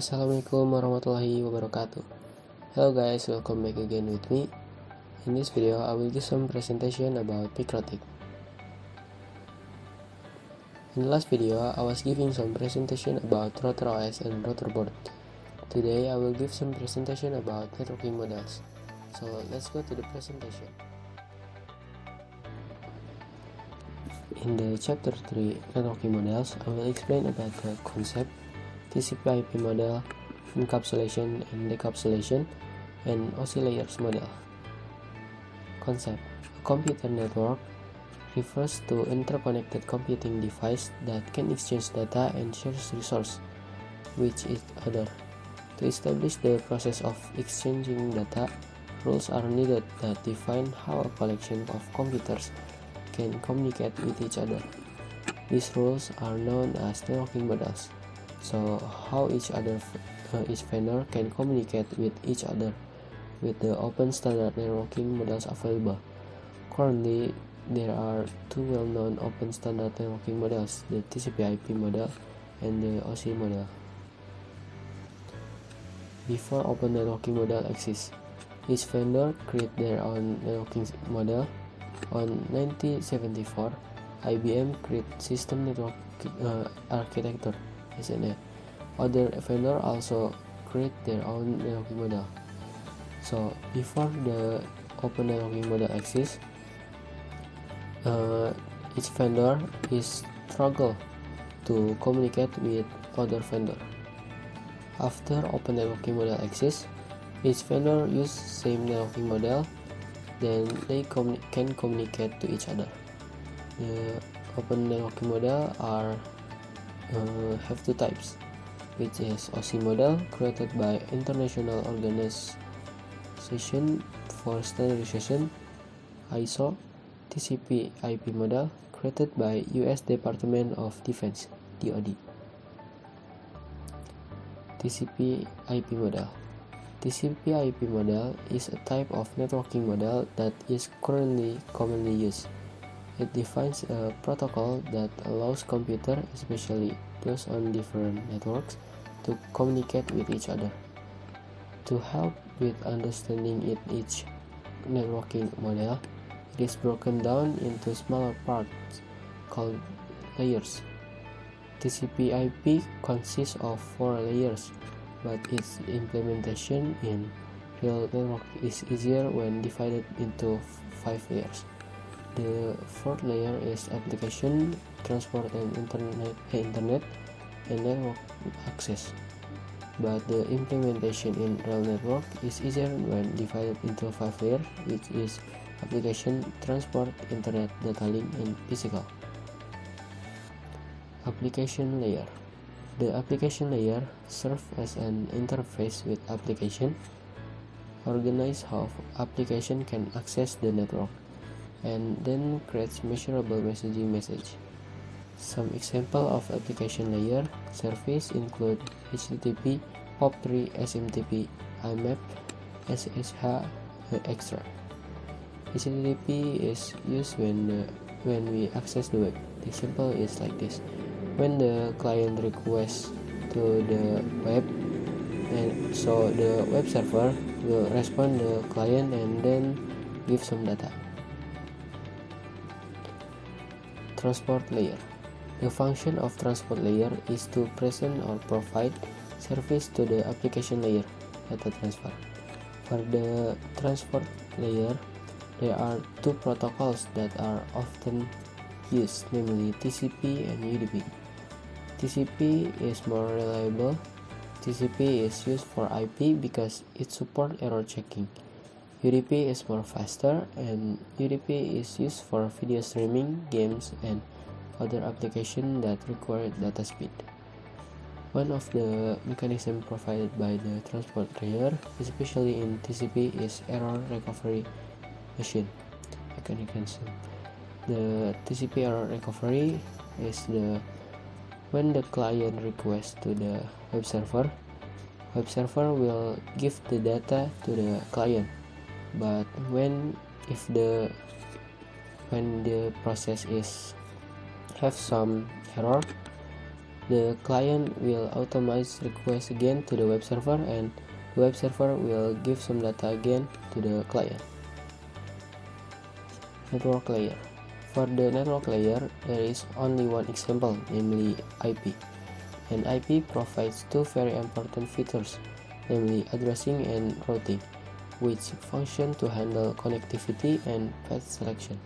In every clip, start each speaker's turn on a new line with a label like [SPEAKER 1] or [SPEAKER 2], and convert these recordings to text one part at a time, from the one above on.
[SPEAKER 1] Assalamualaikum warahmatullahi wabarakatuh. Hello guys, welcome back again with me. In this video, I will give some presentation about Picrotic. In the last video, I was giving some presentation about router OS and router board. Today, I will give some presentation about networking models. So let's go to the presentation. In the chapter 3, networking models, I will explain about the concept, TCP/IP model, encapsulation and decapsulation, and OSI layers model. Concept: a computer network refers to interconnected computing device that can exchange data and share resources with each other. To establish the process of exchanging data, rules are needed that define how a collection of computers can communicate with each other. These rules are known as networking models. So how each vendor can communicate with each other with the open standard networking models available. Currently, there are two well-known open standard networking models, the TCP/IP model and the OSI model. Before open networking model exists, each vendor create their own networking model. On 1974, IBM create System Network Architecture (SNA). Other vendor also create their own networking model. So before the open networking model exists, each vendor is struggle to communicate with other vendor. After open networking model exists, each vendor use same networking model, then they can communicate to each other. The open networking model have two types, which is OSI model created by International Organization for Standardization (ISO), TCP/IP model created by US Department of Defense (DoD). TCP/IP model. TCP/IP model is a type of networking model that is currently commonly used. It defines a protocol that allows computers, especially those on different networks, to communicate with each other. To help with understanding each networking model, it is broken down into smaller parts called layers. TCP/IP consists of 4 layers, but its implementation in real network is easier when divided into 5 layers. The fourth layer is application, transport and internet and network access. But the implementation in real network is easier when divided into 5 layers, which is application, transport, internet, data link, and physical. Application layer. The application layer serves as an interface with application, organize how application can access the network, and then creates measurable messaging message. Some example of application layer service include HTTP, POP3, SMTP, IMAP, SSH, etc. HTTP is used when we access the web. The example is like this: when the client requests to the web, and so the web server will respond the client and then give some data. Transport layer. The function of transport layer is to present or provide service to the application layer, data transfer. For the transport layer, there are two protocols that are often used, namely TCP and UDP. TCP is more reliable. TCP is used for IP because it supports error checking. UDP is more faster, and UDP is used for video streaming, games, and other applications that require data speed. One of the mechanisms provided by the transport layer, especially in TCP, is error recovery mechanism. The TCP error recovery is when the client requests to the web server will give the data to the client, but when the process have some error, The client will automate requests again to the web server, and the web server will give some data again to the client. Network layer. For the network layer, there is only one example, namely IP. And IP provides two very important features, namely addressing and routing, which function to handle connectivity and path selection.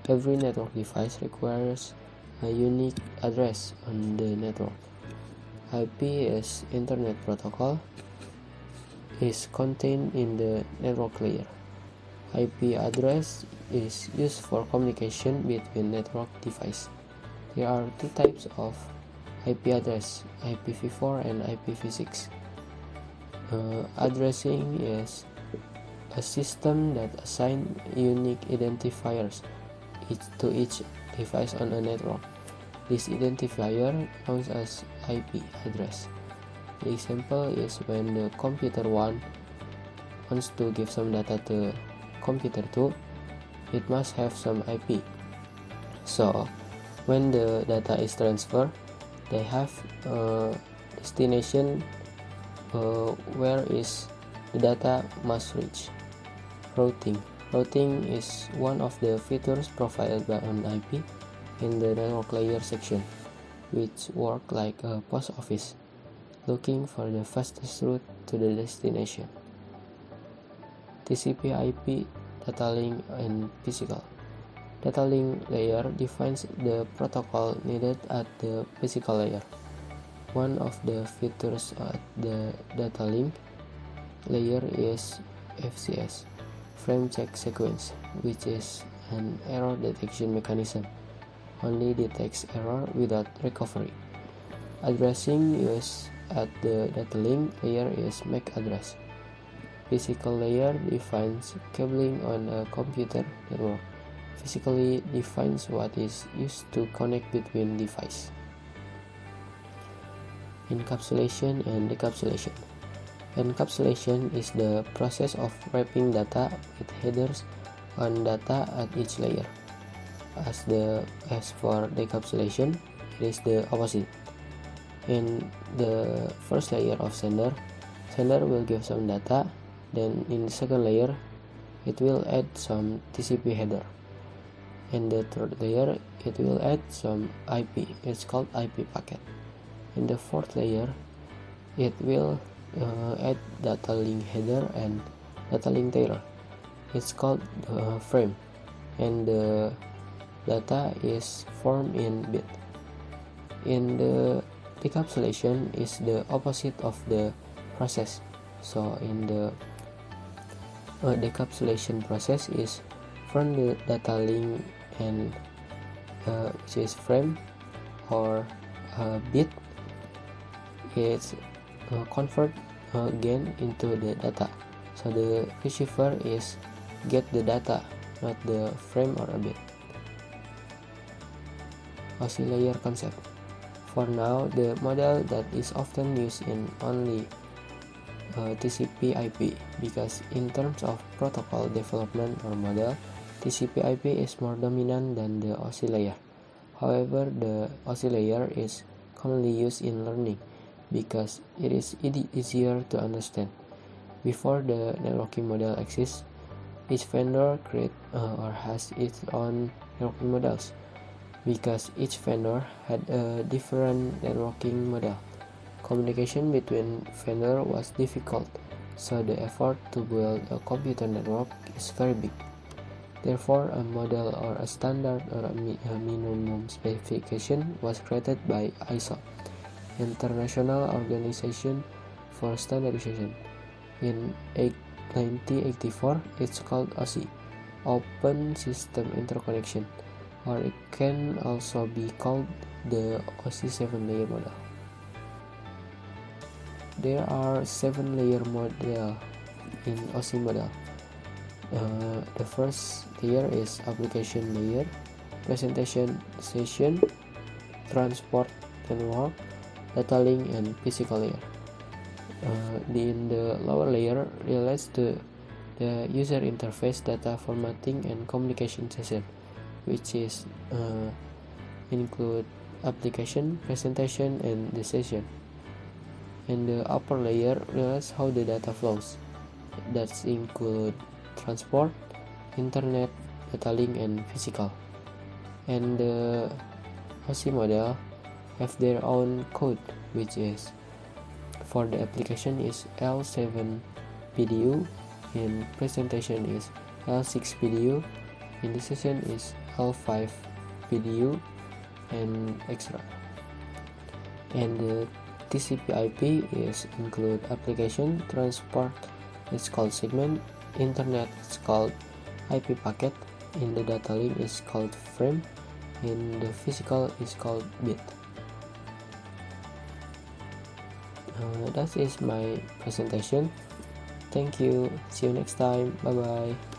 [SPEAKER 1] Every network device requires a unique address on the network. IP as Internet Protocol is contained in the network layer. IP address is used for communication between network devices. There are two types of IP address, IPv4 and IPv6. Addressing is a system that assigns unique identifiers to each device on a network. This identifier known as IP address. The example is when the computer 1 wants to give some data to computer 2, it must have some IP. So when the data is transferred, they have a destination where is the data must reach. Routing is one of the features provided by an IP in the network layer section, which work like a post office, looking for the fastest route to the destination. TCP/IP data link and physical. Data link layer defines the protocol needed at the physical layer. One of the features at the data link layer is FCS, frame check sequence, which is an error detection mechanism. Only detects error without recovery. Addressing used at the data link layer is MAC address. Physical layer defines cabling on a computer network. Physically defines what is used to connect between devices. Encapsulation and decapsulation. Encapsulation is the process of wrapping data with headers on data at each layer. As for decapsulation, it is the opposite. In the first layer of sender will give some data, then in the second layer, it will add some TCP header. In the third layer, it will add some IP, it's called IP packet. In the fourth layer, it will add data link header and data link tailor, it's called frame, and the data is formed in bit. In the decapsulation is the opposite of the process. So in the decapsulation process is from the data link and which is frame or bit, it's convert again into the data. So the receiver is get the data, not the frame or a bit. OSI layer concept. For now, the model that is often used in only TCP/IP, because in terms of protocol development or model, TCP/IP is more dominant than the OSI layer. However, the OSI layer is commonly used in learning because it is easier to understand. Before the networking model exists, each vendor creates or has its own networking models, because each vendor had a different networking model. Communication between vendors was difficult, so the effort to build a computer network is very big. Therefore, a model or a standard or a minimum specification was created by ISO, International Organization for Standardization. In 1984, it's called OSI, Open System Interconnection, or it can also be called the OSI 7-layer model. There are 7-layer model in OSI model. The first layer is application layer, presentation session, transport network, data link, and physical layer. In the lower layer relates to the user interface, data formatting, and communication session, which is include application, presentation, and decision. And the upper layer realize how the data flows. That include transport, internet, data link, and physical. And the OC model have their own code, which is for the application is L7 PDU, and presentation is L6 PDU, and decision is L5 PDU, and extra. And the TCP/IP is include application, transport is called segment, internet is called IP packet, and the data link is called frame, and the physical is called bit. That is my presentation. Thank you. See you next time. Bye bye.